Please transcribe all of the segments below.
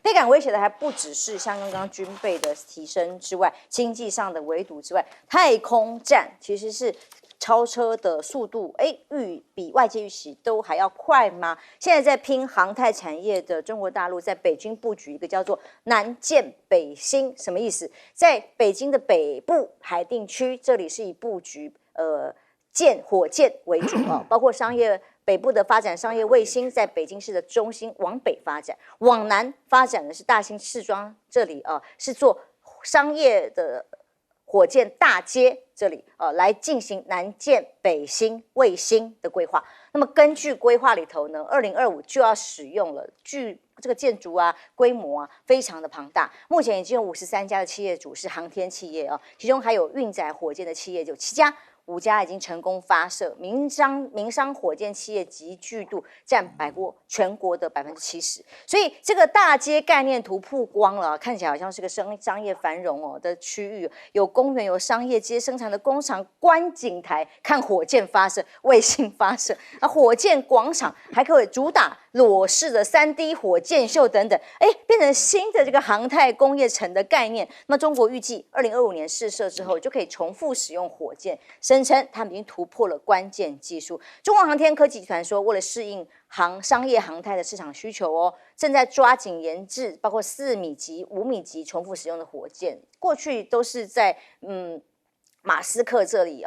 倍感威胁的还不只是像刚刚军备的提升之外，经济上的围堵之外，太空战其实是超车的速度，比外界预期都还要快吗？现在在拼航太产业的中国大陆，在北京布局一个叫做南建北新，什么意思？在北京的北部海淀区，这里是以布局建火箭为主啊，包括商业。北部的发展商业卫星，在北京市的中心往北发展，往南发展的是大兴世庄这里是做商业的火箭大街这里来进行南建北新卫星的规划。那么根据规划里头呢，2025就要使用了，据这个建筑规模非常的庞大，目前已经有53家的企业主是航天企业其中还有运载火箭的企业有7家。5家已经成功发射，民商火箭企业集聚度占全国的70%，所以这个大街概念图曝光了，看起来好像是个商业繁荣的区域，有公园、有商业街、生产的工厂、观景台，看火箭发射、卫星发射，火箭广场还可以主打裸视的3D 火箭秀等等，变成新的这个航太工业城的概念。那么中国预计2025年试射之后，就可以重复使用火箭。声称他们已经突破了关键技术。中国航天科技集团说，为了适应商业航太的市场需求正在抓紧研制包括4米级、5米级重复使用的火箭。过去都是在马斯克这里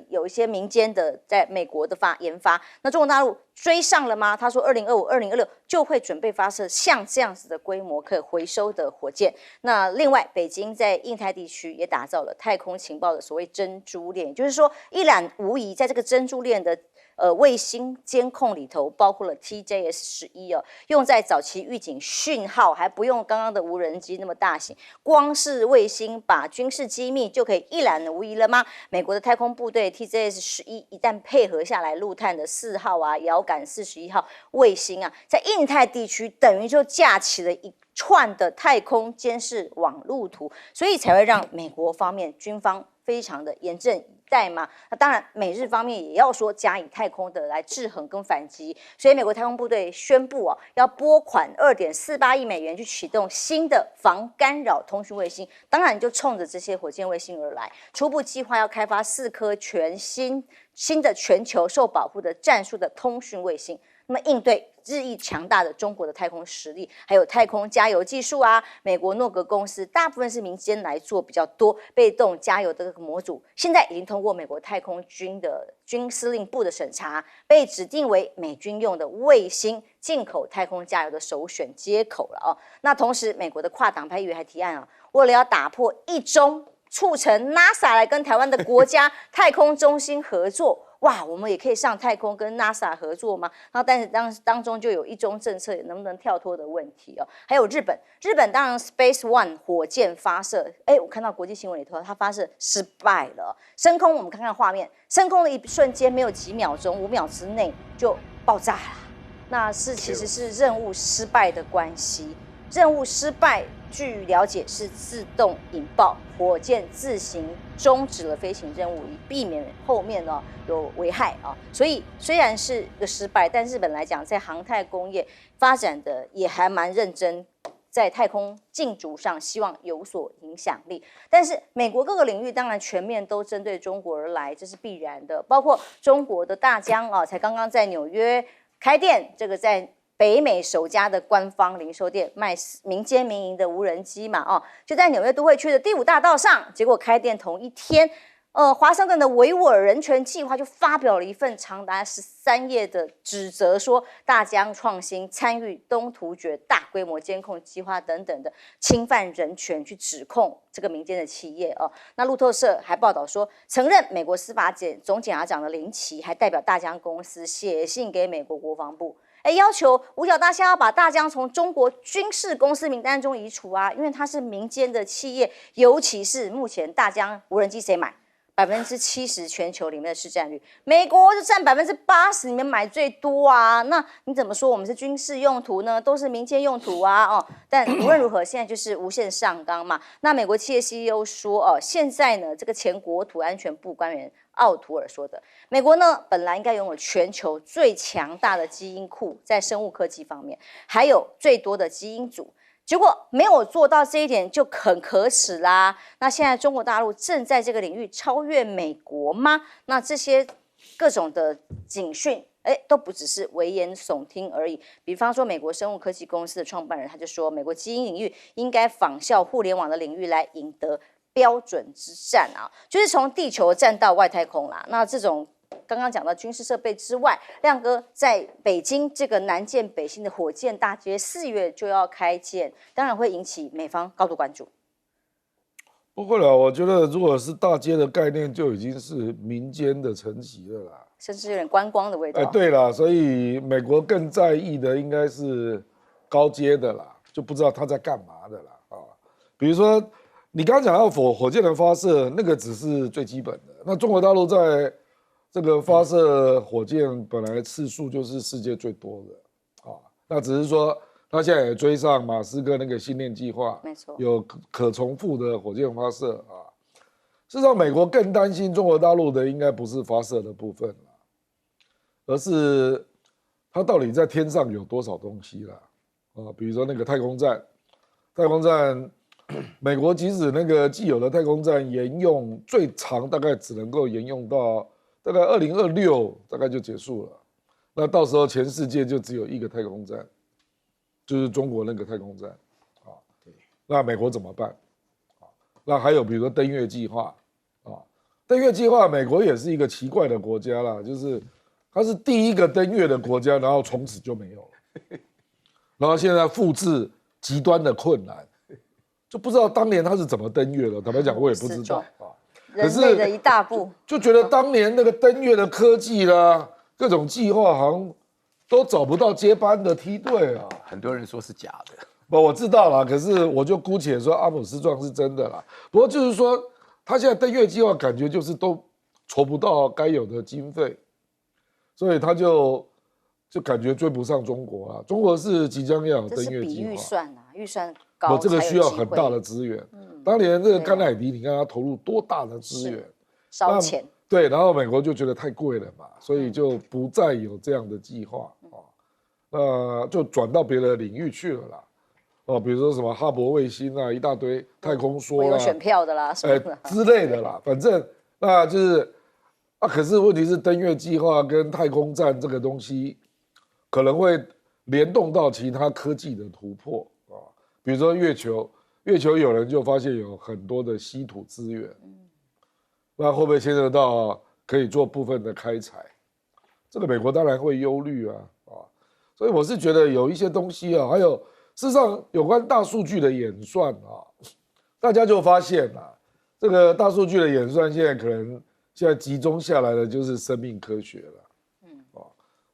有一些民间的在美国的研发。那中国大陆追上了吗？他说2025、2026就会准备发射像这样子的规模可以回收的火箭。那另外，北京在印太地区也打造了太空情报的所谓珍珠链，也就是说一览无遗，在这个珍珠链的卫星监控里头包括了 TJS-11用在早期预警讯号，还不用刚刚的无人机那么大型，光是卫星把军事机密就可以一览无遗了吗？美国的太空部队 TJS-11一旦配合下来，陆探的4号遥感41号卫星在印太地区等于就架起了一串的太空监视网路图，所以才会让美国方面军方非常的严阵以待嘛。那当然，美日方面也要说加以太空的来制衡跟反击，所以美国太空部队宣布要拨款2.48亿美元去启动新的防干扰通讯卫星，当然就冲着这些火箭卫星而来。初步计划要开发4颗全新的全球受保护的战术的通讯卫星，那么应对日益强大的中国的太空实力，还有太空加油技术美国诺格公司大部分是民间来做比较多，被动加油的这个模组现在已经通过美国太空军的军司令部的审查，被指定为美军用的卫星进口太空加油的首选接口了那同时，美国的跨党派议员还提案为了要打破一中，促成 NASA 来跟台湾的国家太空中心合作。哇，我们也可以上太空跟 NASA 合作吗？然后但是当中就有一中政策能不能跳脱的问题还有日本当然 Space One 火箭发射，我看到国际新闻里头，它发射失败了，升空我们看看画面，升空的一瞬间没有几秒钟，5秒之内就爆炸了。那其实是任务失败的关系，任务失败据了解是自动引爆，火箭自行终止了飞行任务，以避免后面有危害所以虽然是个失败，但日本来讲，在航太工业发展的也还蛮认真，在太空竞逐上希望有所影响力。但是美国各个领域当然全面都针对中国而来，这是必然的，包括中国的大疆才刚刚在纽约开店，这个在北美首家的官方零售店卖民间民营的无人机嘛就在纽约都会区的第5大道上，结果开店同一天华盛顿的维吾尔人权计划就发表了一份长达13页的指责，说大疆创新参与东突厥大规模监控计划等等的侵犯人权，去指控这个民间的企业那路透社还报道说，承认美国司法总检察长的林奇还代表大疆公司写信给美国国防部，要求五角大厦要把大疆从中国军事公司名单中移除因为它是民间的企业，尤其是目前大疆无人机谁买？70%全球里面的市占率，美国就占80%里面买最多那你怎么说我们是军事用途呢？都是民间用途但无论如何，现在就是无限上纲嘛。那美国企业 CEO 说现在呢，这个前国土安全部官员奥图尔说的，美国呢本来应该拥有全球最强大的基因库，在生物科技方面，还有最多的基因组。结果没有做到这一点就很可耻啦。那现在中国大陆正在这个领域超越美国吗？那这些各种的警讯，都不只是危言耸听而已。比方说，美国生物科技公司的创办人他就说，美国基因领域应该仿效互联网的领域来赢得标准之战啊，就是从地球战到外太空啦。那这种刚刚讲到军事设备之外，亮哥在北京这个南建北新的火箭大街4月就要开建，当然会引起美方高度关注。不会了，我觉得如果是大街的概念，就已经是民间的承袭了啦，甚至有点观光的味道。对啦，所以美国更在意的应该是高阶的啦，就不知道他在干嘛的啦啊。比如说你刚刚讲到火箭的发射，那个只是最基本的。那中国大陆在这个发射火箭本来次数就是世界最多的啊，那只是说他现在也追上马斯克那个星链计划，没错，有可重复的火箭发射啊。事实上，美国更担心中国大陆的应该不是发射的部分啦，而是它到底在天上有多少东西啦啊？比如说那个太空站，美国即使那个既有的太空站沿用最长大概只能够沿用到大概2026，大概就结束了。那到时候全世界就只有一个太空站，就是中国那个太空站啊。那美国怎么办？那还有比如说登月计划啊，登月计划美国也是一个奇怪的国家啦，就是它是第一个登月的国家，然后从此就没有了，然后现在复制极端的困难。就不知道当年他是怎么登月的，坦白讲我也不知道啊。人类的一大步，就觉得当年那个登月的科技啦，各种计划好像都找不到接班的梯队啊。很多人说是假的，不，我知道啦，可是我就姑且说阿姆斯壮是真的啦。不过就是说，他现在登月计划感觉就是都筹不到该有的经费，所以他就感觉追不上中国啊。中国是即将要有登月计划，预算啊，预算高，这个需要很大的资源。当年这个甘乃迪，你看他投入多大的资源，烧钱。对，然后美国就觉得太贵了嘛，所以就不再有这样的计划啊，就转到别的领域去了啦。哦，比如说什么哈勃卫星啊，一大堆太空梭啦，有选票的啦，什么的之类的啦，反正那就是啊。可是问题是，登月计划跟太空站这个东西可能会联动到其他科技的突破啊，比如说月球有人就发现有很多的稀土资源，那会不会牵涉到可以做部分的开采？这个美国当然会忧虑啊，所以我是觉得有一些东西啊，还有事实上有关大数据的演算啊，大家就发现啊，这个大数据的演算现在集中下来的就是生命科学了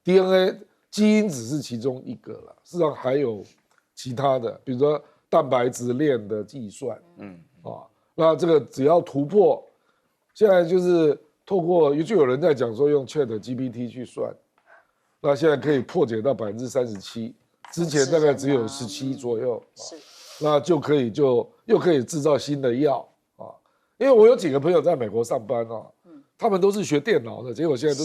，DNA 基因只是其中一个了，事实上还有其他的，比如说蛋白质链的计算，那这个只要突破，现在就是透过就有人在讲说用 ChatGPT 去算，那现在可以破解到37%，之前大概只有17左右，是，那就可以又可以制造新的药啊。因为我有几个朋友在美国上班啊，他们都是学电脑的，结果现在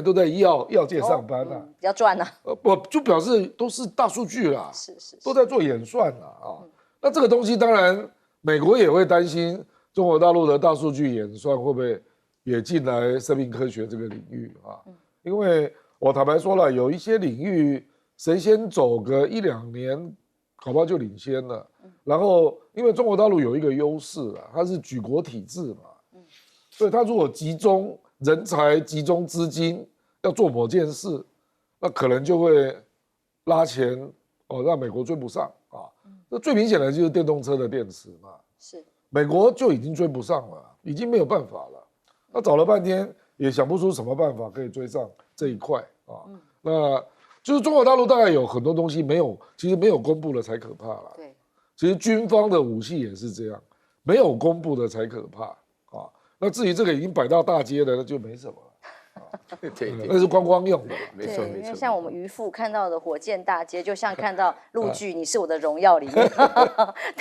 都在药界上班啊，比较赚啊。不就表示都是大数据啦，是，都在做演算啦啊。那这个东西当然美国也会担心中国大陆的大数据演算会不会也进来生命科学这个领域啊？因为我坦白说了，有一些领域谁先走个1-2年，搞不好就领先了。然后因为中国大陆有一个优势啊，它是举国体制嘛，所以它如果集中人才、集中资金要做某件事，那可能就会拉前让美国追不上啊。那最明显的就是电动车的电池嘛，是美国就已经追不上了，已经没有办法了。那找了半天也想不出什么办法可以追上这一块啊。那就是中国大陆大概有很多东西其实没有公布的才可怕了。对，其实军方的武器也是这样，没有公布的才可怕啊。那至于这个已经摆到大街的，那就没什么了。对，那是观光用的，没错。因为像我们渔夫看到的火箭大街，就像看到陆剧《你是我的荣耀》里面，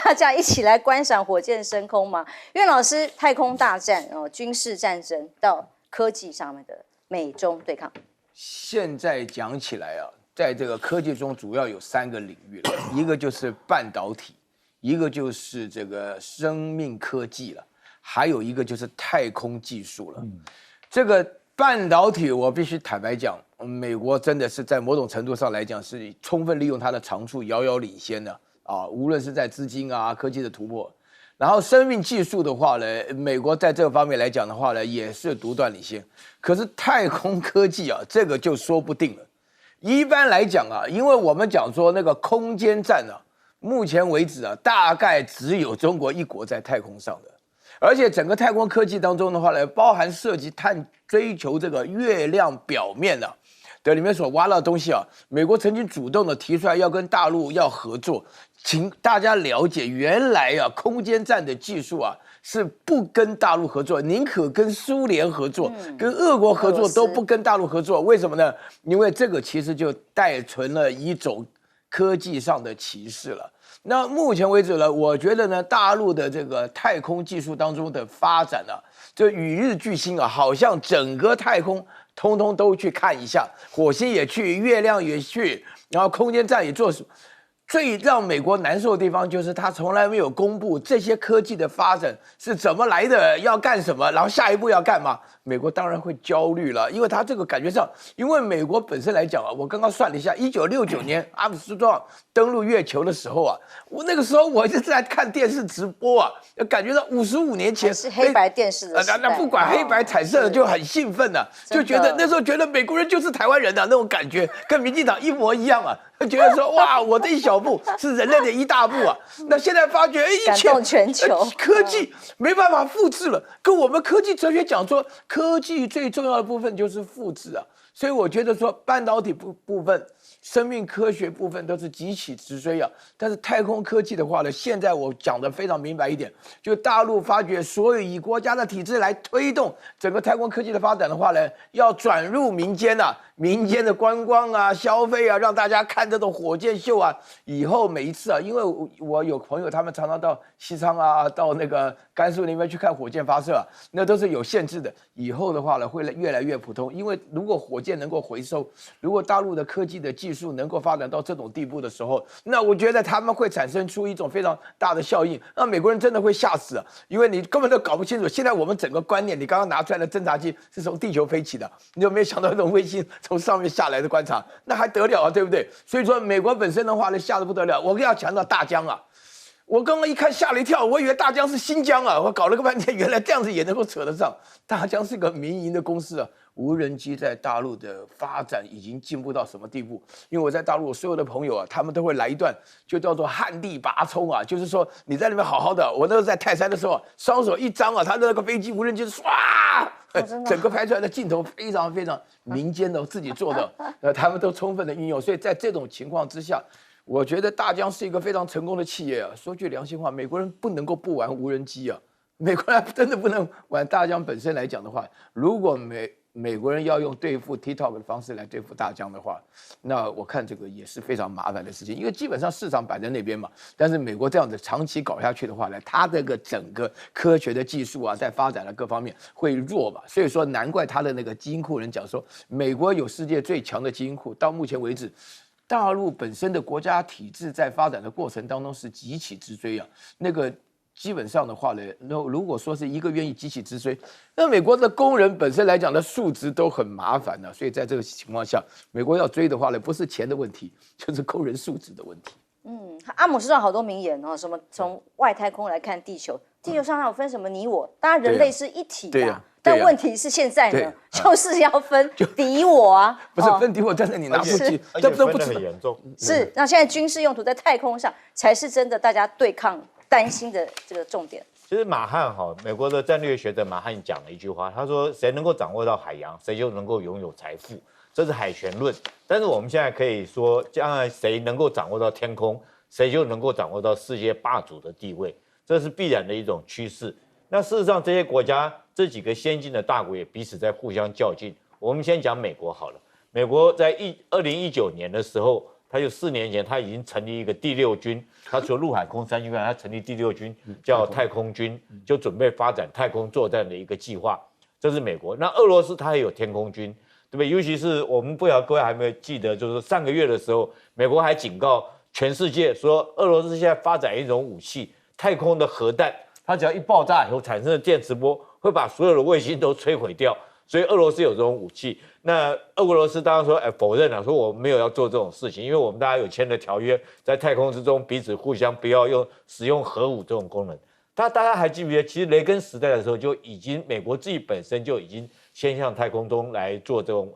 大家一起来观赏火箭升空嘛。岳老师，太空大战军事战争到科技上面的美中对抗，现在讲起来啊，在这个科技中主要有3个领域了，一个就是半导体，一个就是这个生命科技了，还有一个就是太空技术了。这个半导体，我必须坦白讲，美国真的是在某种程度上来讲是充分利用它的长处，遥遥领先的啊，无论是在资金啊、科技的突破。然后生命技术的话呢，美国在这个方面来讲的话呢，也是独断领先。可是太空科技啊，这个就说不定了。一般来讲啊，因为我们讲说那个空间站啊，目前为止啊，大概只有中国一国在太空上的，而且整个太空科技当中的话呢，包含涉及追求这个月亮表面啊的里面所挖到的东西啊，美国曾经主动的提出来要跟大陆要合作。请大家了解，原来啊，空间站的技术啊是不跟大陆合作，宁可跟苏联合作，跟俄国合作都不跟大陆合作。为什么呢？因为这个其实就带存了一种科技上的歧视了。那目前为止呢，我觉得呢，大陆的这个太空技术当中的发展啊，这与日俱新啊，好像整个太空通通都去看一下，火星也去，月亮也去，然后空间站也做。最让美国难受的地方就是他从来没有公布这些科技的发展是怎么来的，要干什么，然后下一步要干嘛。美国当然会焦虑了，因为他这个感觉上，因为美国本身来讲啊，我刚刚算了一下，1969年阿姆斯壮登陆月球的时候啊，我那个时候我一直在看电视直播啊，感觉到55年前是黑白电视的时代，那不管黑白彩色的就很兴奋啊，就觉得那时候觉得美国人就是台湾人啊，那种感觉跟民进党一模一样啊。就觉得说哇，我这一小步是人类的一大步啊！那现在发觉，感动全球，科技没办法复制了。跟我们科技哲学讲说，科技最重要的部分就是复制啊。所以我觉得说，半导体部分、生命科学部分都是急起直追啊。但是太空科技的话呢，现在我讲的非常明白一点，就大陆发觉，所有以国家的体制来推动整个太空科技的发展的话呢，要转入民间啊。民间的观光啊、消费啊，让大家看这种火箭秀啊。以后每一次啊，因为我有朋友，他们常常到西昌啊、到那个甘肃那边去看火箭发射啊，那都是有限制的。以后的话呢，会越来越普通，因为如果火箭能够回收，如果大陆的科技的技术能够发展到这种地步的时候，那我觉得他们会产生出一种非常大的效应，那美国人真的会吓死啊，因为你根本都搞不清楚。现在我们整个观念，你刚刚拿出来的侦察机是从地球飞起的，你有没有想到那种卫星？从上面下来的观察，那还得了啊，对不对？所以说，美国本身的话呢，吓得不得了。我要强调大疆啊，我刚刚一看吓了一跳，我以为大疆是新疆啊，我搞了个半天，原来这样子也能够扯得上。大疆是个民营的公司啊，无人机在大陆的发展已经进步到什么地步？因为我在大陆，我所有的朋友啊，他们都会来一段，就叫做旱地拔葱啊，就是说你在那边好好的，我那时候在泰山的时候，双手一张啊，他的那个飞机无人机唰。整个拍出来的镜头非常非常民间的，自己做的，他们都充分的运用，所以在这种情况之下，我觉得大疆是一个非常成功的企业啊。说句良心话，美国人不能够不玩无人机啊，美国人真的不能玩。大疆本身来讲的话，如果美国人要用对付 TikTok 的方式来对付大疆的话，那我看这个也是非常麻烦的事情，因为基本上市场摆在那边嘛。但是美国这样子长期搞下去的话呢，它这个整个科学的技术啊，在发展的各方面会弱嘛。所以说，难怪他的那个基因库人讲说，美国有世界最强的基因库，到目前为止。大陆本身的国家体制在发展的过程当中是急起直追啊，那个基本上的话呢，如果说是一个愿意急起直追，那美国的工人本身来讲的素质都很麻烦的，所以在这个情况下，美国要追的话呢，不是钱的问题，就是工人素质的问题。阿姆斯壮好多名言哦，什么从外太空来看地球，地球上还有分什么你我，当然人类是一体的。但问题是现在呢，就是要分敌我啊，不是分敌我，但是你拿不起，这都不很严重。是，那现在军事用途在太空上才是真的大家对抗担心的这个重点。其实马汉美国的战略学者马汉讲了一句话，他说：“谁能够掌握到海洋，谁就能够拥有财富。”这是海权论。但是我们现在可以说，将来谁能够掌握到天空，谁就能够掌握到世界霸主的地位，这是必然的一种趋势。那事实上，这些国家这几个先进的大国也彼此在互相较劲。我们先讲美国好了，美国在2019年的时候，他就4年前，他已经成立一个第6军，他除了陆海空3军外，他成立第6军，叫太空军，就准备发展太空作战的一个计划。这是美国。那俄罗斯它也有天空军，对不对？尤其是我们不晓得各位还没有记得，就是上个月的时候，美国还警告全世界说，俄罗斯现在发展一种武器，太空的核弹，它只要一爆炸以后产生的电磁波会把所有的卫星都摧毁掉。所以俄罗斯有这种武器，那俄罗斯当然说，否认了，说我没有要做这种事情，因为我们大家有签的条约，在太空之中彼此互相不要使用核武这种功能。大家还记不记得，其实雷根时代的时候就已经，美国自己本身就已经先向太空中来做这种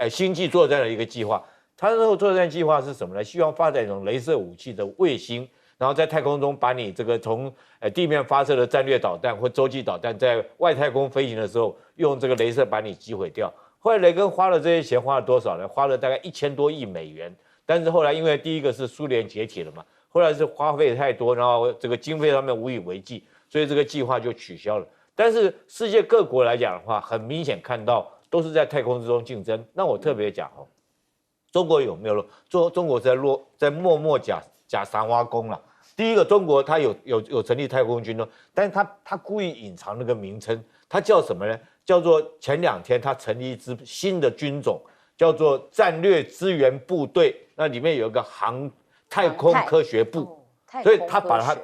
星际作战的一个计划。他那时候作战计划是什么呢？希望发展一种雷射武器的卫星。然后在太空中把你这个从地面发射的战略导弹或洲际导弹，在外太空飞行的时候，用这个雷射把你击毁掉。后来雷根花了这些钱，花了多少呢？花了大概1000多亿美元。但是后来因为第一个是苏联解体了嘛，后来是花费太多，然后这个经费上面无以为继，所以这个计划就取消了。但是世界各国来讲的话，很明显看到都是在太空之中竞争。那我特别讲哦，中国有没有？中国在默默假三挖工了。第一个，中国它有成立太空军哦，但是它故意隐藏那个名称，它叫什么呢？叫做前2天它成立一支新的军种，叫做战略支援部队，那里面有一个太空科学部，所以它把它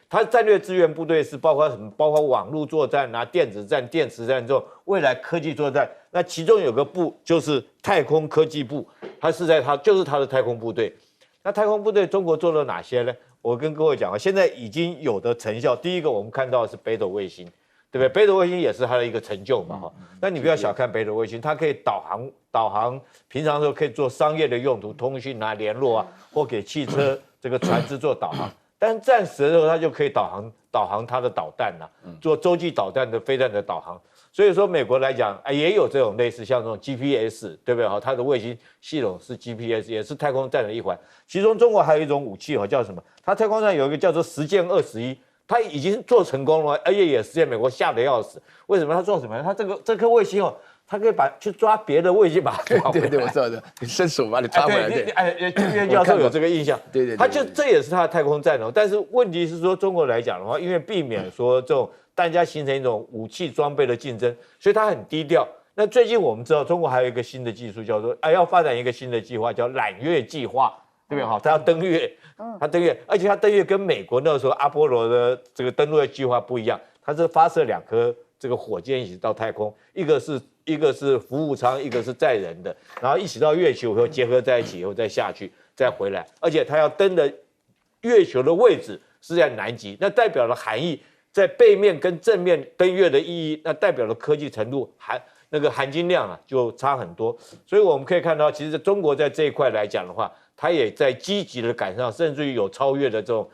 它战略支援部队是包括什么？包括网络作战啊、电子战、电磁战这种未来科技作战。那其中有个部就是太空科技部，就是它的太空部队。那太空部队中国做了哪些呢？我跟各位讲啊，现在已经有的成效。第一个，我们看到的是北斗卫星，对不对？北斗卫星也是它的一个成就嘛，哈。那你不要小看北斗卫星，它可以导航，平常的时候可以做商业的用途，通讯啊、联络啊，或给汽车这个船只做导航。但战时的时候，它就可以导航它的导弹啊，做洲际导弹的飞弹的导航。所以说，美国来讲，也有这种类似像这种 GPS， 对不对？哈，它的卫星系统是 GPS， 也是太空战的一环。其中，中国还有一种武器叫什么？它太空上有一个叫做实践21，它已经做成功了，而且也实现美国吓得要死。为什么？它做什么？它这颗卫星它可以去抓别的卫星，把它抓回来。对，我知道的，伸手把你抓回来。对，袁教授有这个印象。对，这也是他的太空战哦。但是问题是说，中国来讲的话，因为避免说这种大家形成一种武器装备的竞争，所以它很低调。那最近我们知道，中国还有一个新的技术，叫做要发展一个新的计划，叫揽月计划，对不对？好，它要登月，而且它登月跟美国那时候阿波罗的这个登陆的计划不一样，它是发射2颗这个火箭一起到太空，一个是服务舱，一个是载人的，然后一起到月球以后结合在一起以后再下去再回来，而且它要登的月球的位置是在南极，那代表了含义，在背面跟正面登月的意义，那代表了科技程度含金量就差很多。所以我们可以看到，其实中国在这一块来讲的话，它也在积极的赶上，甚至于有超越的这种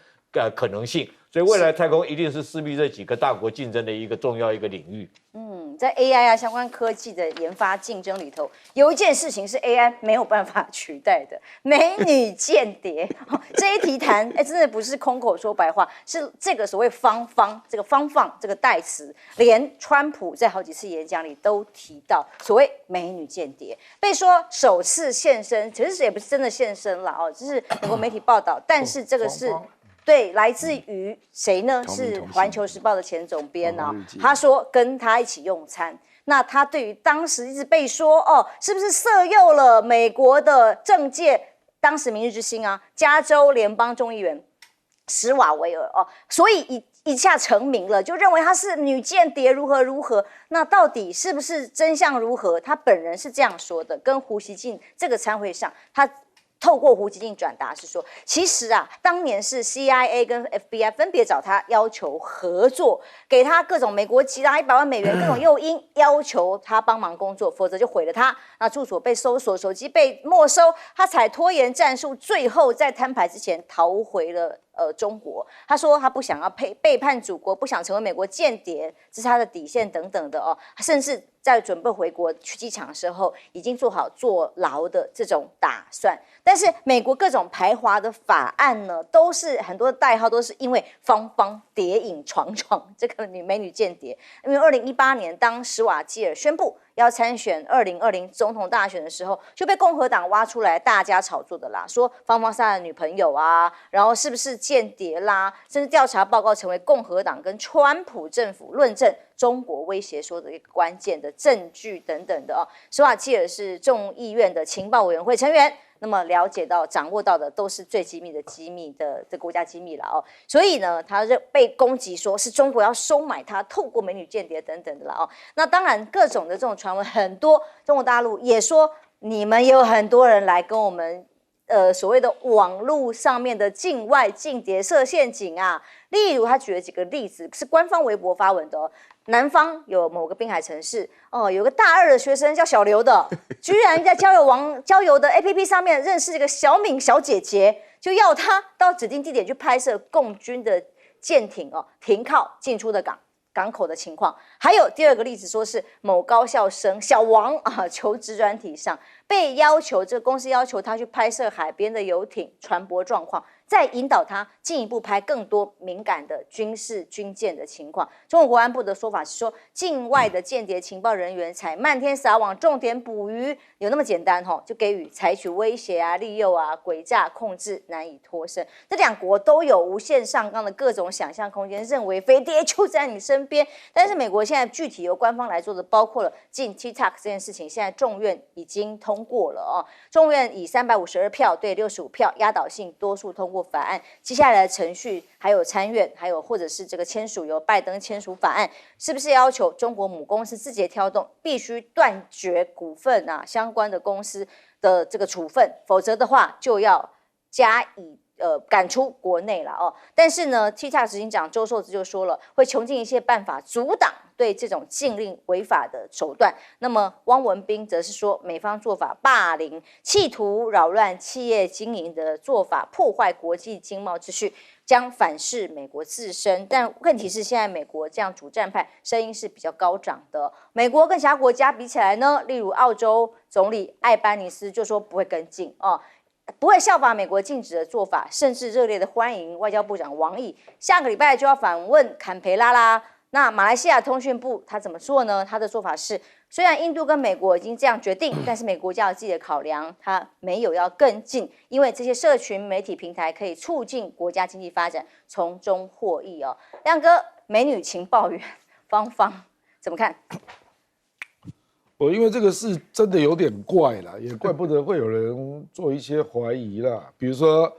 可能性。所以未来太空一定是势必这几个大国竞争的一个重要领域。在 AI 相关科技的研发竞争里头，有一件事情是 AI 没有办法取代的，美女间谍。这一题谈，真的不是空口说白话，是这个所谓方放这个代词，连川普在好几次演讲里都提到所谓美女间谍，被说首次现身，其实也不是真的现身了这是美国媒体报道，但是这个是。对，来自于谁呢？是《环球时报》的前总编他说跟他一起用餐。那他对于当时一直被说是不是色诱了美国的政界，当时明日之星加州联邦众议员史瓦维尔所以一下成名了，就认为她是女间谍，如何。那到底是不是真相如何？他本人是这样说的，跟胡锡进这个参会上，他透过胡锡进转达是说，其实当年是 CIA 跟 FBI 分别找他要求合作，给他各种美国籍100万美元各种诱因，要求他帮忙工作，否则就毁了他。那住所被搜索，手机被没收，他采拖延战术，最后在摊牌之前逃回了中国。他说他不想要背叛祖国，不想成为美国间谍，这是他的底线等等的甚至在准备回国去机场的时候，已经做好坐牢的这种打算。但是美国各种排华的法案呢，都是很多代号都是因为方谍影闯这个美女间谍。因为2018年，当史瓦济尔宣布要参选2020总统大选的时候，就被共和党挖出来大家炒作的啦，说方方莎的女朋友啊，然后是不是间谍啦，甚至调查报告成为共和党跟川普政府论证中国威胁说的一个关键的证据等等的哦。史瓦契尔是众议院的情报委员会成员。那么了解到、掌握到的都是最机密的国家机密了哦，所以呢，他就被攻击说是中国要收买他，透过美女间谍等等的了哦。那当然，各种的这种传闻很多，中国大陆也说你们也有很多人来跟我们所谓的网络上面的境外间谍设陷阱啊。例如，他举了几个例子，是官方微博发文的哦。南方有某个滨海城市哦，有个大2的学生叫小刘的，居然在交友的 APP 上面认识这个小敏小姐姐，就要她到指定地点去拍摄共军的舰艇哦停靠进出的港口的情况。还有第2个例子，说是某高校生小王啊，求职专题上被要求，这个公司要求他去拍摄海边的游艇船舶状况，再引导他进一步拍更多敏感的军事军舰的情况。中国国安部的说法是说，境外的间谍情报人员才漫天撒网，重点捕鱼，有那么简单吼？就给予采取威胁啊、利诱啊、诡诈控制，难以脱身。这2国都有无限上纲的各种想象空间，认为飞碟就在你身边。但是美国现在具体由官方来做的，包括了禁 TikTok 这件事情，现在众院已经通过了哦。众院以352票对65票压倒性多数通过法案。接下来的程序还有参院，还有或者是这个签署由拜登签署法案，是不是要求中国母公司字节跳动必须断绝股份啊相关的公司的这个处分，否则的话就要加以赶出国内了哦。但是呢 ，TikTok 执行长周受资就说了，会穷尽一切办法阻挡对这种禁令违法的手段。那么汪文斌则是说，美方做法霸凌，企图扰乱企业经营的做法，破坏国际经贸秩序，将反噬美国自身。但问题是，现在美国这样主战派声音是比较高涨的。美国跟其他国家比起来呢，例如澳洲总理艾班尼斯就说不会跟进哦。不会效法美国禁止的做法，甚至热烈的欢迎外交部长王毅下个礼拜就要访问坎培拉啦。那马来西亚通讯部他怎么做呢？他的做法是，虽然印度跟美国已经这样决定，但是美国家有自己的考量，他没有要跟进，因为这些社群媒体平台可以促进国家经济发展，从中获益哦。亮哥，美女情报员芳芳怎么看？因为这个是真的有点怪啦，也怪不得会有人做一些怀疑啦。比如说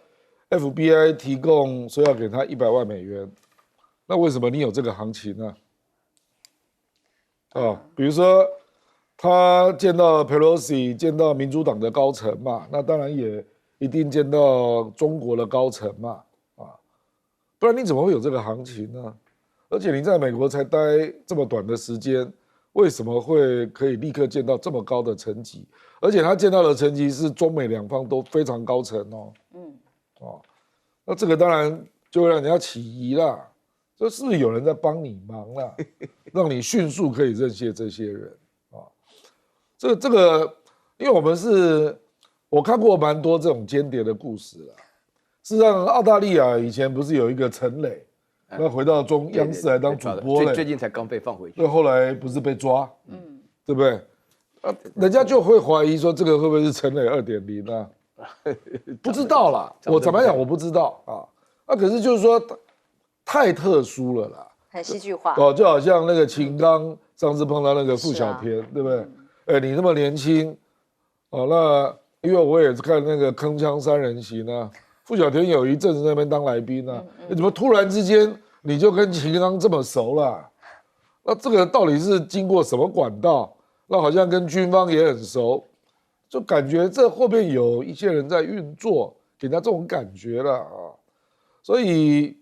，FBI 提供说要给他100万美元，那为什么你有这个行情呢？比如说他见到 Pelosi， 见到民主党的高层嘛，那当然也一定见到中国的高层嘛，不然你怎么会有这个行情呢？而且你在美国才待这么短的时间。为什么会可以立刻见到这么高的层级？而且他见到的层级是中美2方都非常高层哦。那这个当然就会让人家起疑啦，这是不是有人在帮你忙啦，让你迅速可以认识这些人啊？这个，因为我看过蛮多这种间谍的故事啦。事实上，澳大利亚以前不是有一个陈磊？那回到央视来当主播嘞，最近才刚被放回去。那后来不是被抓，对不对？人家就会怀疑说这个会不会是陈磊2.0啊？不知道啦，我怎么讲我不知道啊。可是就是说太特殊了啦，很戏剧化就好像那个秦刚上次碰到那个傅小田，对不对？你那么年轻，那因为我也是看那个《铿锵三人行》啊。傅小田有一阵子在那边当来宾啊，怎么突然之间你就跟秦刚这么熟了？那这个到底是经过什么管道？那好像跟军方也很熟，就感觉这后面有一些人在运作，给他这种感觉了啊。所以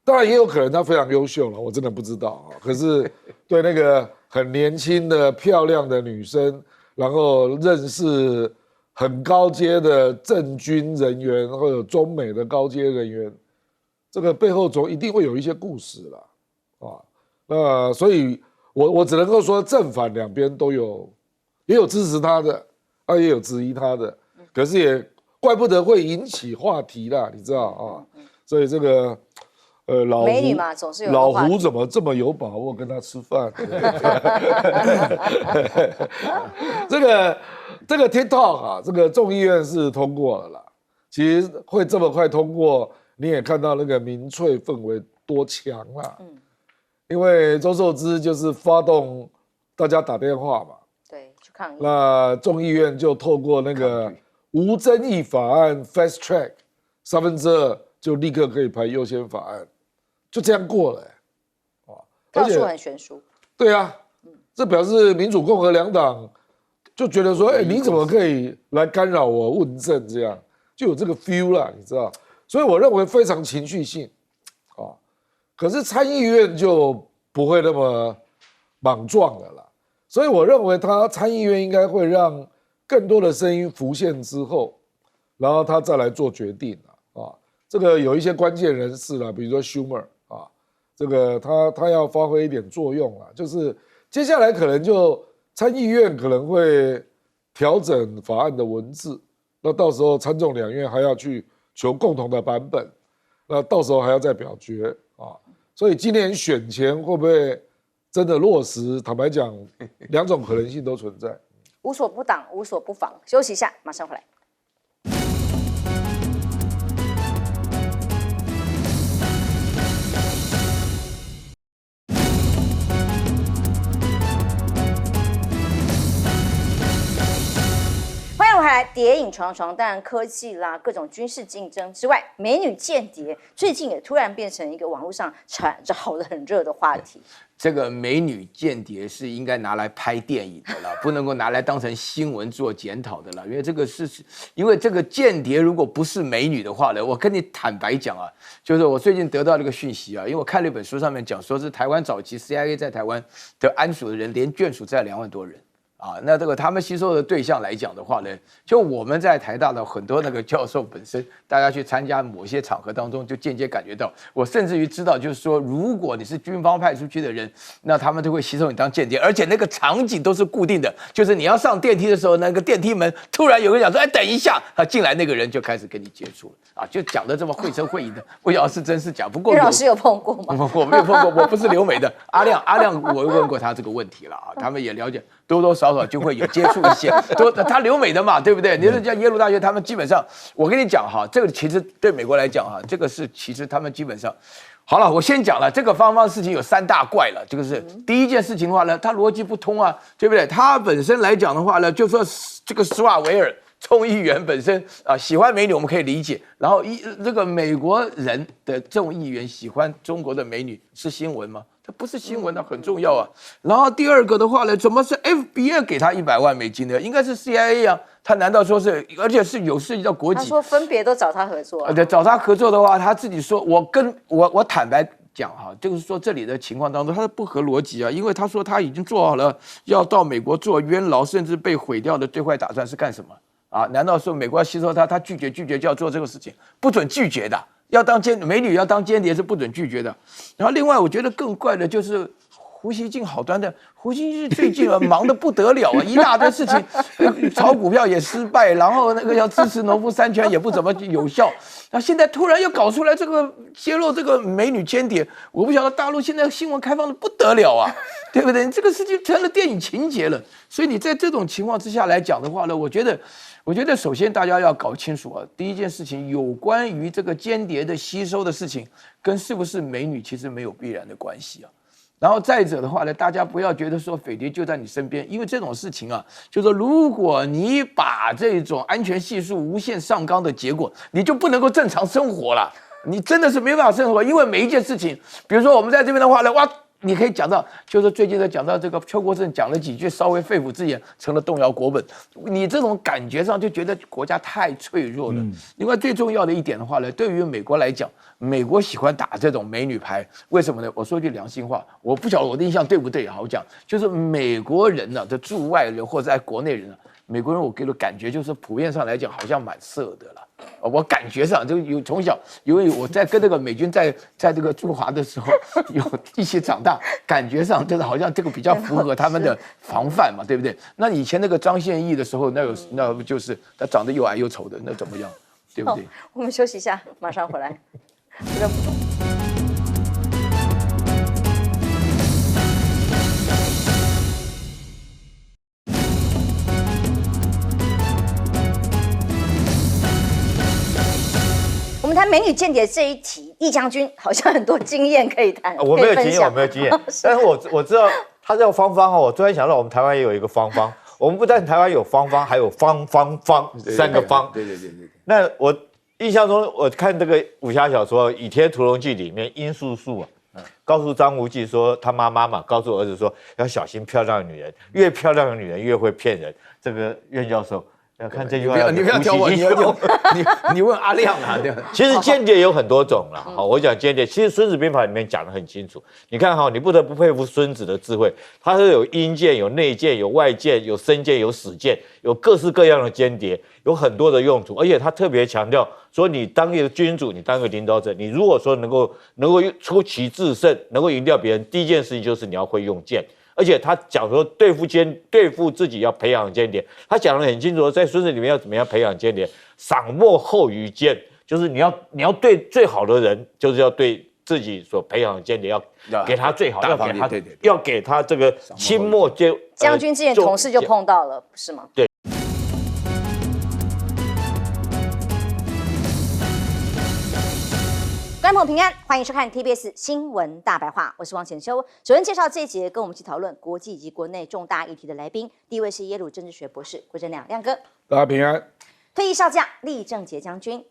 当然也有可能他非常优秀了，我真的不知道啊。可是对那个很年轻的漂亮的女生，然后认识很高阶的政军人员或者中美的高阶人员，这个背后总一定会有一些故事啦，所以我只能够说正反两边都有，也有支持他的，也有质疑他的，可是也怪不得会引起话题啦，你知道啊？所以这个老美女嘛总是有老话题胡怎么这么有把握跟他吃饭？这个 TikTok 啊，这个众议院是通过了啦。其实会这么快通过，你也看到那个民粹氛围多强啦。因为周受资就是发动大家打电话嘛，对，去抗议。那众议院就透过那个无争议法案 Fast Track 2/3就立刻可以排优先法案，就这样过了、票数很悬殊。对啊，这表示民主共和两党就觉得说，哎，你怎么可以来干扰我问政？这样就有这个 feel 啦，你知道？所以我认为非常情绪性啊。可是参议院就不会那么莽撞了啦。所以我认为参议院应该会让更多的声音浮现之后，然后他再来做决定啊。这个有一些关键人士啦，比如说 Schumer 啊，这个他要发挥一点作用啦，就是接下来可能就参议院可能会调整法案的文字，那到时候参众两院还要去求共同的版本，那到时候还要再表决啊。所以今年选前会不会真的落实？坦白讲，两种可能性都存在。无所不挡，无所不防。休息一下，马上回来。回来谍影重重，当然科技啦、各种军事竞争之外，美女间谍最近也突然变成一个网络上炒得很热的话题。这个美女间谍是应该拿来拍电影的了，不能够拿来当成新闻做检讨的了。因为这个间谍如果不是美女的话呢，我跟你坦白讲啊，就是我最近得到这个讯息啊，因为我看了一本书，上面讲说是台湾早期 CIA 在台湾的安属的人，连眷属在2万多人。啊，那这个他们吸收的对象来讲的话呢，就我们在台大的很多那个教授本身，大家去参加某些场合当中，就间接感觉到，我甚至于知道，就是说，如果你是军方派出去的人，那他们都会吸收你当间谍，而且那个场景都是固定的，就是你要上电梯的时候，那个电梯门突然有个人讲说，哎，等一下，啊，进来那个人就开始跟你接触了，啊，就讲的这么绘声绘影的，不知道是真是假。不过岳老师有碰过吗？我没有碰过，我不是留美的。阿亮，我问过他这个问题了啊，他们也了解。多多少少就会有接触一些，他留美的嘛，对不对？你是像耶鲁大学，他们基本上，我跟你讲哈，这个其实对美国来讲哈，这个是其实他们基本上，好了，我先讲了，这个方事情有3大怪了，这个是第一件事情的话呢，它逻辑不通啊，对不对？它本身来讲的话呢，就说这个施瓦维尔众议员本身啊喜欢美女，我们可以理解，然后这个美国人的众议员喜欢中国的美女是新闻吗？它不是新闻，它很重要啊。然后第二个的话呢，怎么是 FBI 给他100万美金的？应该是 CIA 啊。他难道说是，而且是有涉及到国籍？他说分别都找他合作、啊。对，找他合作的话，他自己说，我坦白讲哈，就是说这里的情况当中，他是不合逻辑啊。因为他说他已经做好了要到美国做冤牢，甚至被毁掉的最坏打算是干什么啊？难道说美国要吸收他拒绝就要做这个事情？不准拒绝的。要当美女要当间谍是不准拒绝的。然后另外我觉得更怪的就是胡锡进好端的，胡锡进最近忙得不得了啊，一大堆事情，炒股票也失败，然后那个要支持农夫山泉也不怎么有效，那现在突然又搞出来这个揭露这个美女间谍，我不晓得大陆现在新闻开放的不得了啊，对不对？这个事情成了电影情节了，所以你在这种情况之下来讲的话呢，我觉得首先大家要搞清楚啊，第一件事情有关于这个间谍的吸收的事情，跟是不是美女其实没有必然的关系啊。然后再者的话呢，大家不要觉得说匪谍就在你身边，因为这种事情啊，就是说如果你把这种安全系数无限上纲的结果，你就不能够正常生活了，你真的是没办法生活，因为每一件事情，比如说我们在这边的话呢，哇。你可以讲到，就是最近在讲到这个邱国正讲了几句稍微肺腑之言，成了动摇国本。你这种感觉上就觉得国家太脆弱了。另外最重要的一点的话呢，对于美国来讲，美国喜欢打这种美女牌，为什么呢？我说句良心话，我不晓得我的印象对不对，好讲，就是美国人呢，这驻外人或者在国内人啊，美国人我给的感觉就是普遍上来讲好像蛮色的了。我感觉上就有从小，因为我在跟那个美军在这个驻华的时候有一起长大，感觉上就是好像这个比较符合他们的防范嘛，对不对？那以前那个张献义的时候，那不就是他长得又矮又丑的，那怎么样，对不对？我们休息一下，马上回来。谈美女间谍这一题，易将军好像很多经验可以谈。我没有经验，我没有经验，但是我知道他叫芳芳哦。我突然想到，我们台湾也有一个芳芳。我们不但台湾有芳芳，还有方3个方。对。那我印象中，我看这个武侠小说《倚天屠龙记》里面，殷素素告诉张无忌说，他妈妈嘛，告诉儿子说要小心漂亮的女人，越漂亮的女人越会骗人。这个苑教授。要看这句话，你不要挑我，你问阿亮啊，对吧？其实间谍有很多种啦，好，我讲间谍，其实《孙子兵法》里面讲得很清楚。你看哈，你不得不佩服孙子的智慧，他是有阴间、有内间、有外间、有深间、有死间，有各式各样的间谍，有很多的用途。而且他特别强调说，你当一个君主，你当一个领导者，你如果说能够出奇制胜，能够赢掉别人，第一件事情就是你要会用剑。而且他讲说对付自己要培养间谍，他讲得很清楚，在孙子里面要怎么样培养间谍，赏墨后于奸，就是你要对最好的人，就是要对自己所培养的间谍要给他最好，要给他这个清末将军之前同事就碰到了，不是吗？对。观众朋友平安，欢迎收看 TBS 新闻大白话，我是汪浅秋。首先介绍这一节跟我们一起讨论国际以及国内重大议题的来宾，第一位是耶鲁政治学博士郭正亮，亮哥。大家平安。退役少将厉正杰将军。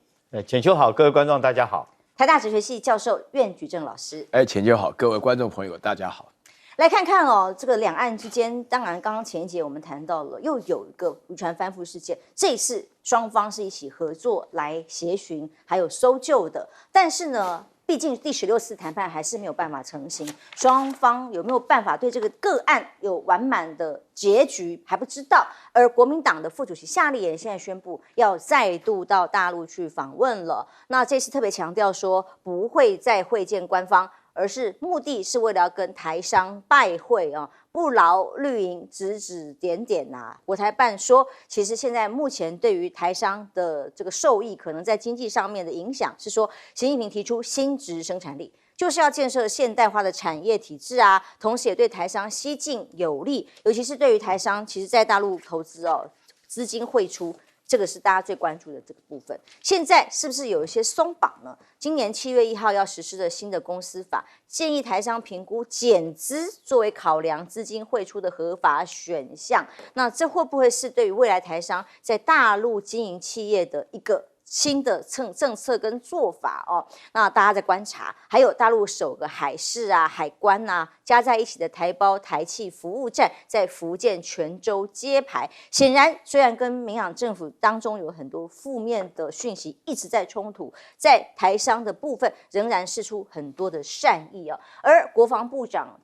浅秋好，各位观众大家好。台大哲学系教授苑举正老师。浅秋好，各位观众朋友大家好。来看看哦，这个两岸之间，当然刚刚前一节我们谈到了，又有一个渔船翻覆事件，这一次双方是一起合作来协寻还有搜救的，但是呢，毕竟第16次谈判还是没有办法成型，双方有没有办法对这个个案有完满的结局还不知道。而国民党的副主席夏立言现在宣布要再度到大陆去访问了，那这次特别强调说不会再会见官方，而是目的是为了要跟台商拜会啊，不劳绿营指指点点呐。国台办说，其实现在目前对于台商的这个受益，可能在经济上面的影响是说，习近平提出新质生产力，就是要建设现代化的产业体制啊，同时也对台商西进有利，尤其是对于台商，其实在大陆投资哦，资金汇出。这个是大家最关注的这个部分，现在是不是有一些松绑呢？今年7月1号要实施的新的公司法，建议台商评估减资作为考量资金汇出的合法选项。那这会不会是对于未来台商在大陆经营企业的一个新的政策跟做法哦？那大家在观察，还有大陆首个海事啊、海关啊加在一起的台胞台企服务站在福建泉州揭牌。显然，虽然跟民党政府当中有很多负面的讯息一直在冲突，在台商的部分仍然释出很多的善意啊。而国防部长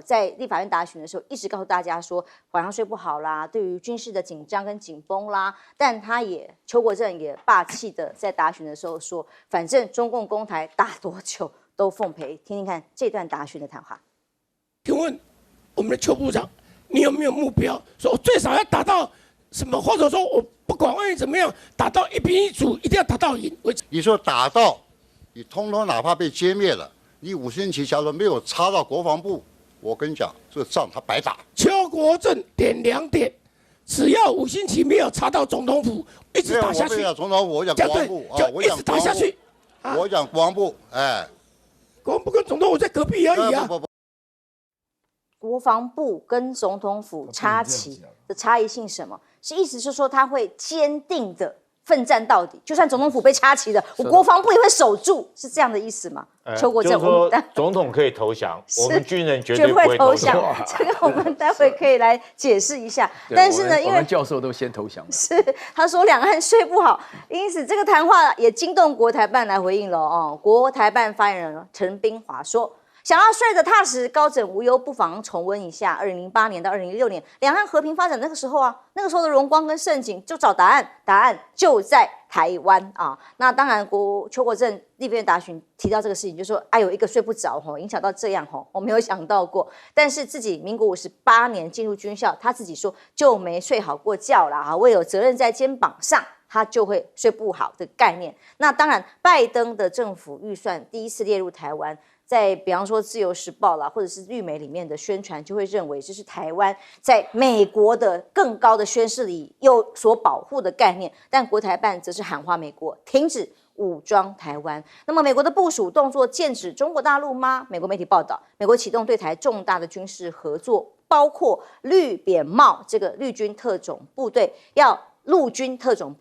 在立法院答询的时候，一直告诉大家说晚上睡不好啦，对于军事的紧张跟紧绷啦，但他也邱国正也霸气的在答询的时候说，反正中共攻台打多久都奉陪。听听看这段答询的谈话。请问我们的邱部长，你有没有目标？说我最少要打到什么，或者说我不管万一怎么样，打到1兵1卒，一定要打到赢为止。你说打到，你通通哪怕被歼灭了，你5星旗假如没有插到国防部，我跟你讲，这仗他白打。邱国正点2点。只要5星旗没有插到总统府，一直打下去。我不讲总统府，我讲国防部啊，就一直打下去。我讲国防部，哎，国防部跟总统府在隔壁而已啊。国防部跟总统府插旗的差异性什么？是意思是说他会坚定的奋战到底，就算总统府被插旗了，我国防部也会守住，是这样的意思吗？邱国正，就是说总统可以投降，我们军人绝对不会投降。这个我们待会可以来解释一下。但是呢，因为教授都先投降了，是他说两岸睡不好，因此这个谈话也惊动国台办来回应了哦。国台办发言人陈彬华说，想要睡得踏实、高枕无忧，不妨重温一下2008年到2016年两岸和平发展那个时候啊，那个时候的荣光跟盛景，就找答案，答案就在台湾啊。那当然，邱国正立法院答询提到这个事情，就说有一个睡不着影响到这样我没有想到过。但是自己民国58年进入军校，他自己说就没睡好过觉啦为有责任在肩膀上，他就会睡不好的概念。那当然，拜登的政府预算第一次列入台湾。在比方说《自由时报》啦，或者是绿媒里面的宣传，就会认为这是台湾在美国的更高的宣示里有所保护的概念。但国台办则是喊话美国停止武装台湾。那么美国的部署动作剑指中国大陆吗？美国媒体报道，美国启动对台重大的军事合作，包括绿扁帽这个陆军特种部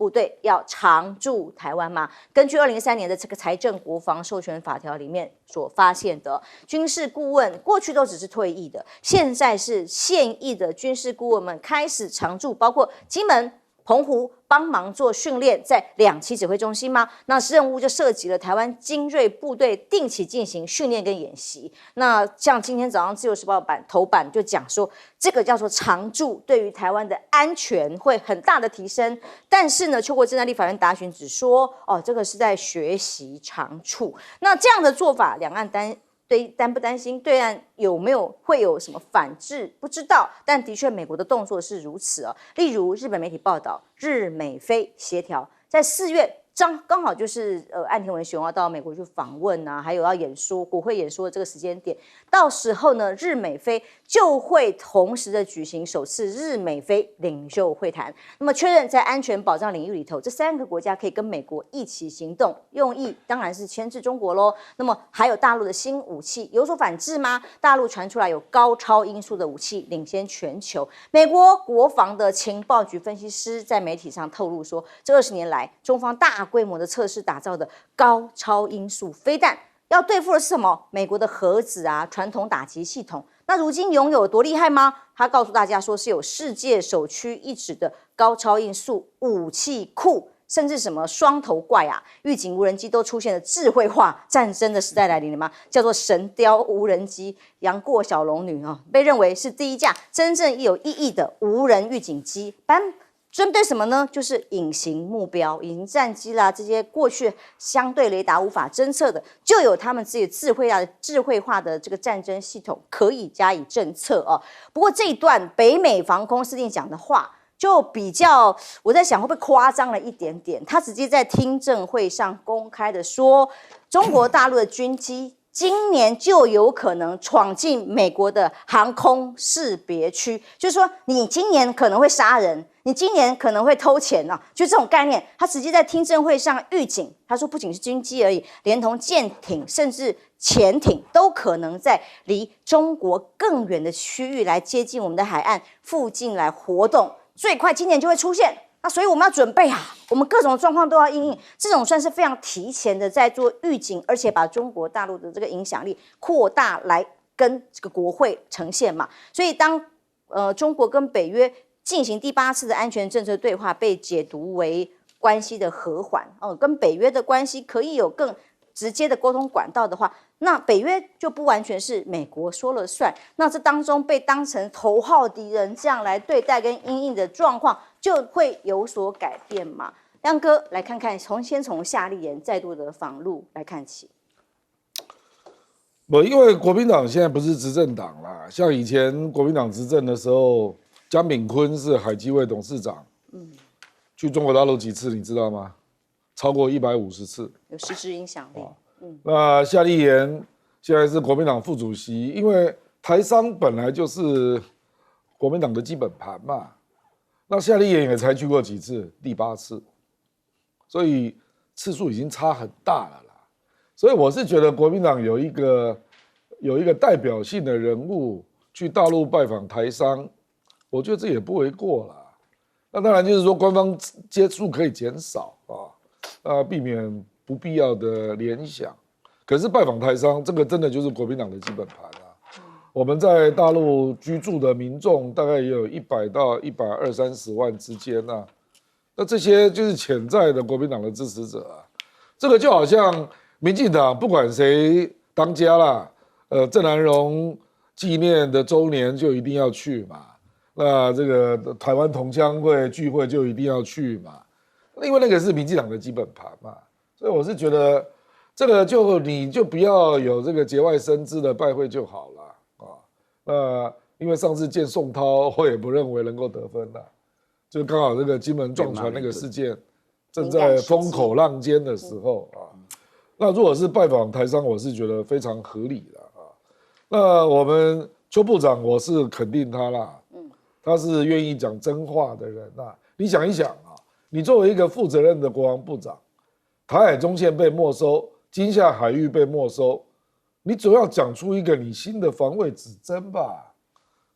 队要常驻台湾吗？根据2013年的这个财政国防授权法条里面所发现的，军事顾问过去都只是退役的，现在是现役的军事顾问们开始常驻，包括金门、澎湖帮忙做训练，在2栖指挥中心吗？那任务就涉及了台湾精锐部队定期进行训练跟演习。那像今天早上《自由时报》头版就讲说，这个叫做常驻，对于台湾的安全会很大的提升。但是呢，邱国正在立法院答询只说，这个是在学习长处。那这样的做法，两岸担不担心对岸会有什么反制？不知道，但的确美国的动作是如此哦。例如日本媒体报道，日美菲协调在4月刚好就是岸田文雄要到美国去访问啊，还有要演说国会演说的这个时间点，到时候呢，日美菲就会同时的举行首次日美菲领袖会谈。那么确认在安全保障领域里头，这3个国家可以跟美国一起行动，用意当然是牵制中国咯。那么还有大陆的新武器有所反制吗？大陆传出来有高超音速的武器领先全球。美国国防的情报局分析师在媒体上透露说，这20年来中方大规模的测试打造的高超音速飞弹，要对付的是什么？美国的核子啊，传统打击系统。那如今拥有多厉害吗？他告诉大家说，是有世界首屈一指的高超音速武器库，甚至什么双头怪啊、预警无人机都出现了智慧化战争的时代来临了吗？叫做神雕无人机，杨过小龙女啊，被认为是第一架真正有意义的无人预警机。针对什么呢？就是隐形目标、隐形战机啦，这些过去相对雷达无法侦测的，就有他们自己智慧化的这个战争系统可以加以侦测哦。不过这一段北美防空司令讲的话，就比较我在想会不会夸张了一点点？他直接在听证会上公开的说，中国大陆的军机今年就有可能闯进美国的航空识别区，就是说你今年可能会杀人，你今年可能会偷钱啊，就这种概念。他直接在听证会上预警，他说不仅是军机而已，连同舰艇甚至潜艇都可能在离中国更远的区域来接近我们的海岸附近来活动，最快今年就会出现。那所以我们要准备啊，我们各种状况都要因应，这种算是非常提前的在做预警，而且把中国大陆的这个影响力扩大来跟这个国会呈现嘛。所以当中国跟北约进行第8次的安全政策对话，被解读为关系的和缓，跟北约的关系可以有更直接的沟通管道的话，那北约就不完全是美国说了算。那这当中被当成头号敌人这样来对待跟因应的状况，就会有所改变嘛？亮哥来看看，先从夏立言再度的访陆来看起。因为国民党现在不是执政党啦，像以前国民党执政的时候，江炳坤是海基会董事长，去中国大陆几次你知道吗？超过150次，有实质影响力。那夏立言现在是国民党副主席，因为台商本来就是国民党的基本盘嘛。那夏立言也才去过几次，第8次，所以次数已经差很大了啦。所以我是觉得国民党有一个代表性的人物去大陆拜访台商，我觉得这也不为过啦。那当然就是说官方接触可以减少避免不必要的联想。可是拜访台商，这个真的就是国民党的基本盘啊。我们在大陆居住的民众大概也有100到120-130万之间啊。那这些就是潜在的国民党的支持者啊。这个就好像民进党不管谁当家啦，郑南榕纪念的周年就一定要去嘛。那这个台湾同乡会聚会就一定要去嘛。因为那个是民进党的基本盘嘛，所以我是觉得这个你就不要有这个节外生枝的拜会就好了啊。那因为上次见宋涛，我也不认为能够得分了，就刚好这个金门撞船那个事件正在风口浪尖的时候啊。那如果是拜访台商，我是觉得非常合理的啊。那我们邱部长，我是肯定他啦，他是愿意讲真话的人啊。你想一想啊。你作为一个负责任的国防部长，台海中线被没收，金厦海域被没收，你总要讲出一个你新的防卫指针吧？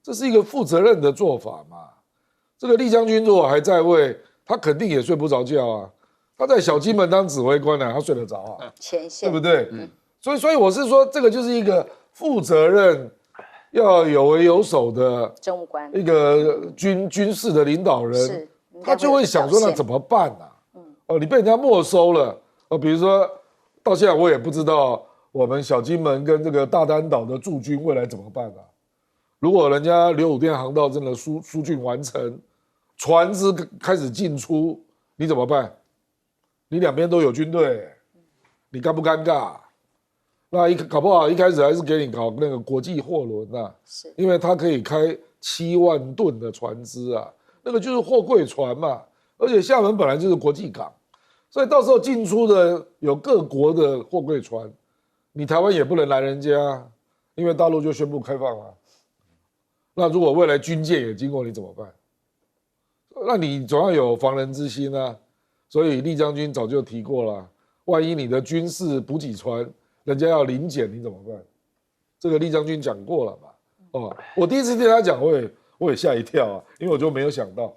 这是一个负责任的做法嘛？这个厉将军如果还在位，他肯定也睡不着觉啊。他在小金门当指挥官呢，他睡得着啊？前线对不对？所以我是说，这个就是一个负责任、要有为有守的政务官一个军事的领导人是，他就会想说，那怎么办啊？哦，你被人家没收了，比如说到现在我也不知道我们小金门跟这个大丹岛的驻军未来怎么办啊？如果人家刘武甸航道真的疏浚完成，船只开始进出，你怎么办？你两边都有军队，你尴不尴尬？那搞不好一开始还是给你搞那个国际货轮啊，是因为它可以开7万吨的船只啊，那个就是货柜船嘛，而且厦门本来就是国际港，所以到时候进出的有各国的货柜船，你台湾也不能拦人家，因为大陆就宣布开放了。那如果未来军舰也经过，你怎么办？那你总要有防人之心啊。所以厉将军早就提过了，万一你的军事补给船人家要临检，你怎么办？这个厉将军讲过了嘛？哦，我第一次听他讲，我也吓一跳啊，因为我就没有想到，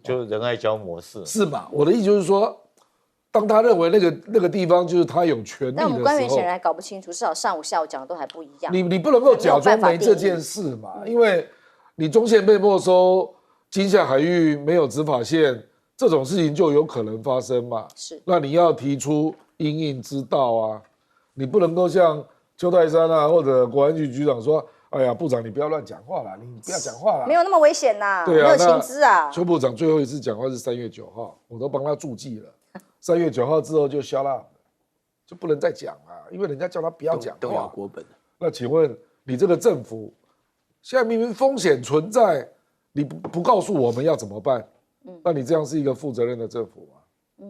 就仁爱礁模式是嘛？我的意思就是说，当他认为那个地方就是他有权利的时候，但我们官员显然搞不清楚，至少上午下午讲的都还不一样。你不能够假装没这件事嘛，因为你中线被没收，金厦海域没有执法线。这种事情就有可能发生嘛？是，那你要提出因应之道啊，你不能够像邱泰山啊或者国安局局长说，哎呀，部长你不要乱讲话啦，你不要讲话啦，没有那么危险呐，对啊，没有情资啊。邱部长最后一次讲话是3月9号，我都帮他注记了，3月9号之后就shut up，就不能再讲了，因为人家叫他不要讲话。动摇国本。那请问你这个政府现在明明风险存在，你不告诉我们要怎么办？那你这样是一个负责任的政府吗？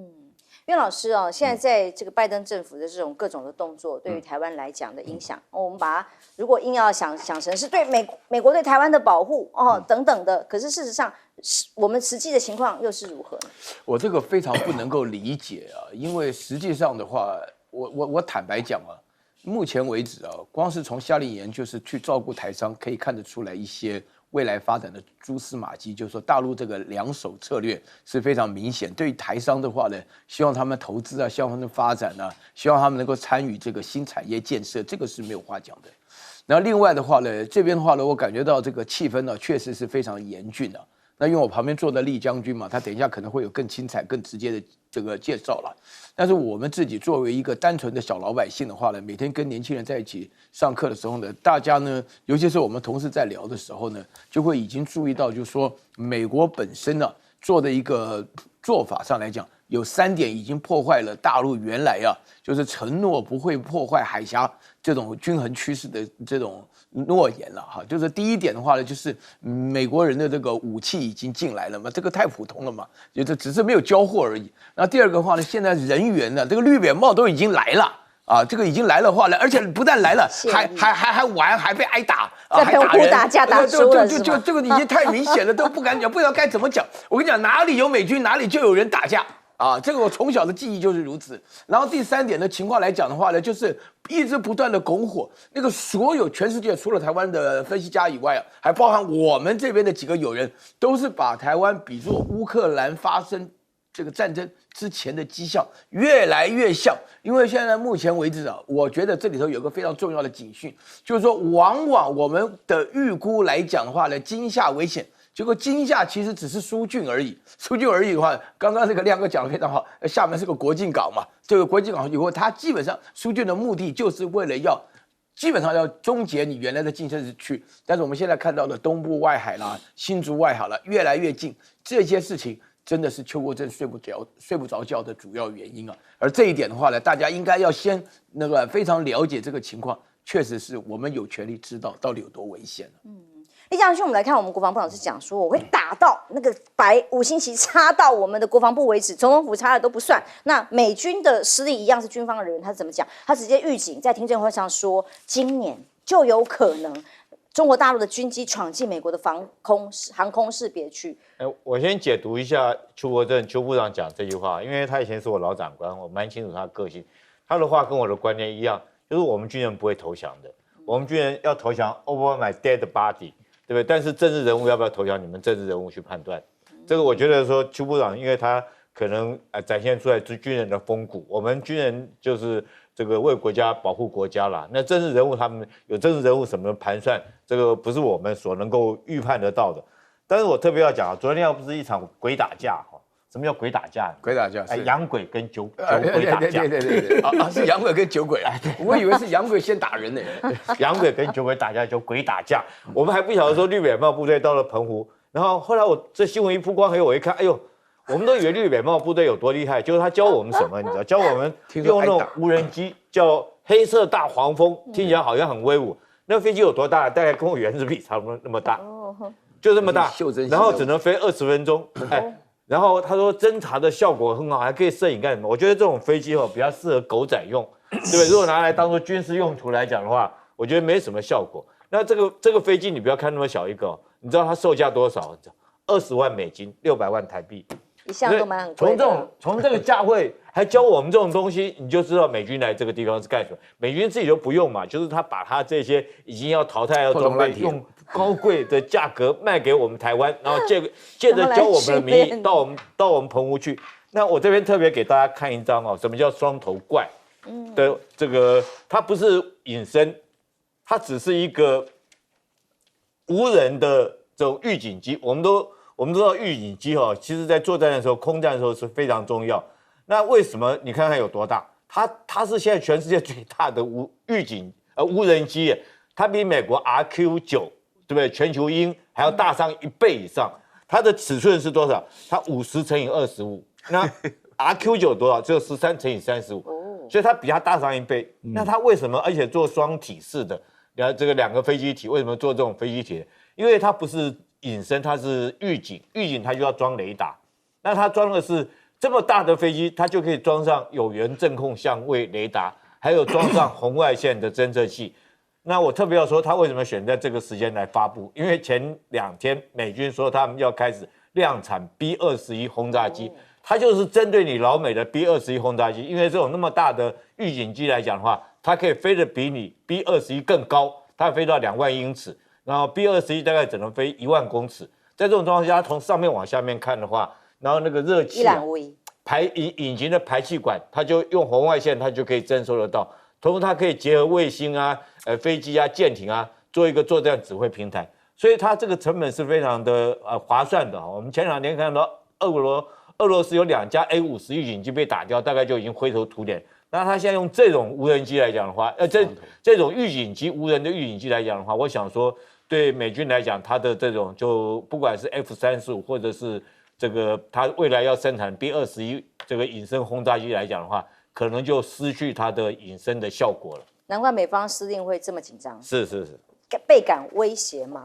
岳老师哦，现在在这个拜登政府的这种各种的动作，对于台湾来讲的影响，我们把它如果硬要想成是对美国对台湾的保护哦等等的，可是事实上，我们实际的情况又是如何呢？我这个非常不能够理解啊，因为实际上的话，我坦白讲啊，目前为止啊，光是从夏令营就是去照顾台商，可以看得出来一些未来发展的蛛丝马迹，就是说大陆这个两手策略是非常明显。对于台商的话呢，希望他们投资啊，希望他们发展啊，希望他们能够参与这个新产业建设，这个是没有话讲的。然后另外的话呢，这边的话呢，我感觉到这个气氛呢，确实是非常严峻的。那因为我旁边坐的厉将军嘛，他等一下可能会有更精彩、更直接的这个介绍了。但是我们自己作为一个单纯的小老百姓的话呢，每天跟年轻人在一起上课的时候呢，大家呢，尤其是我们同事在聊的时候呢，就会已经注意到，就是说美国本身呢做的一个做法上来讲，有3点已经破坏了大陆原来啊，就是承诺不会破坏海峡这种均衡趋势的这种诺言了哈。就是第一点的话呢，就是美国人的这个武器已经进来了嘛，这个太普通了嘛，也就只是没有交货而已。那第二个的话呢，现在人员呢，这个绿扁帽都已经来了。啊，这个已经来了话呢，而且不但来了，还玩，还被挨打，在陪我互打架打输了，就这个已经太明显了，都不敢讲，不知道该怎么讲。我跟你讲，哪里有美军，哪里就有人打架啊！这个我从小的记忆就是如此。然后第3点的情况来讲的话呢，就是一直不断的拱火，那个所有全世界除了台湾的分析家以外啊，还包含我们这边的几个友人，都是把台湾比作乌克兰发生这个战争之前的迹象越来越像，因为现在目前为止啊，我觉得这里头有个非常重要的警讯，就是说，往往我们的预估来讲的话呢，金厦危险，结果金厦其实只是疏浚而已，疏浚而已的话，刚刚这个亮哥讲得非常好，厦门是个国境港嘛，这个国境港以后，它基本上疏浚的目的就是为了要。基本上要终结你原来的近身区，但是我们现在看到的东部外海啦、新竹外海啦，越来越近，这些事情真的是邱国正睡不着觉的主要原因啊。而这一点的话呢，大家应该要先那个非常了解这个情况，确实是我们有权利知道到底有多危险了。厉将军，我们来看我们国防部长是讲说，我会打到那个白5星旗插到我们的国防部为止，总统府插了都不算。那美军的实力一样是军方人员，他怎么讲？他直接预警在听证会上说，今年就有可能中国大陆的军机闯进美国的航空识别区。我先解读一下邱国正邱部长讲这句话，因为他以前是我老长官，我蛮清楚他的个性。他的话跟我的观念一样，就是我们军人不会投降的，我们军人要投降 over my dead body， 对不对？但是政治人物要不要投降，你们政治人物去判断。这个我觉得说邱部长，因为他可能展现出来军人的风骨，我们军人就是这个为国家保护国家啦。那政治人物他们有政治人物什么盘算，这个不是我们所能够预判得到的。但是我特别要讲啊，昨天要不是一场鬼打架哈，什么叫鬼打架？鬼打架，洋鬼跟酒鬼打架，对，是洋鬼跟酒鬼啊，我以为是洋鬼先打人呢，洋鬼跟酒鬼打架就鬼打架，我们还不晓得说绿扁帽部队到了澎湖，然后后来我这新闻一曝光后，我一看，哎呦。我们都以为绿扁帽部队有多厉害，就是他教我们什么，你知道？教我们用那种无人机，叫黑色大黄蜂，听起来好像很威武。那飞机有多大？大概跟我圆珠笔差不多那么大，就这么大。然后只能飞20分钟。然后他说侦察的效果很好，还可以摄影干什么？我觉得这种飞机比较适合狗仔用，对不对？如果拿来当做军事用途来讲的话，我觉得没什么效果。那这个飞机你不要看那么小一个，你知道它售价多少？20万美金，600万台币。一向都蛮很贵的。从这个价位还教我们这种东西，你就知道美军来这个地方是干什么。美军自己都不用嘛，就是他把他这些已经要淘汰的装备，用高贵的价格卖给我们台湾，然后借着教我们的名义到我们澎湖去。那我这边特别给大家看一张哦，什么叫双头怪的这个，它不是隐身，它只是一个无人的这种预警机，我们都知道预警机其实在作战的时候、空战的时候是非常重要。那为什么你看看有多大？它是现在全世界最大的无人机，它比美国 RQ9， 对不对？全球鹰还要大上1倍以上。它的尺寸是多少？它50乘以25。那 RQ9 多少？只有13乘以35。所以它比它大上1倍。那它为什么？而且做双体式的，然后这个2个飞机体为什么做这种飞机体？因为它不是隐身，它是预警，它就要装雷达。那它装的是这么大的飞机，它就可以装上有源震控相位雷达，还有装上红外线的侦测器。那我特别要说，它为什么选在这个时间来发布？因为前2天美军说他们要开始量产 B-21轰炸机，它就是针对你老美的 B-21轰炸机。因为这种那么大的预警机来讲的话，它可以飞得比你 B-21更高，它飞到2万英尺。然后 B-21大概只能飞1万公尺，在这种状况下，从上面往下面看的话，然后那个热气引擎的排气管，它就用红外线，它就可以侦收得到。同时，它可以结合卫星啊、飞机啊、舰艇啊，做一个作战指挥平台。所以它这个成本是非常的划算的。我们前2天看到俄罗斯有2架 A-50预警机被打掉，大概就已经灰头土脸。那他现在用这种无人机来讲的话，这种预警机无人的预警机来讲的话，我想说。对美军来讲，它的这种就不管是 F-35或者是这个它未来要生产 B-21这个隐身轰炸机来讲的话，可能就失去它的隐身的效果了。难怪美方司令会这么紧张，是，倍感威胁嘛。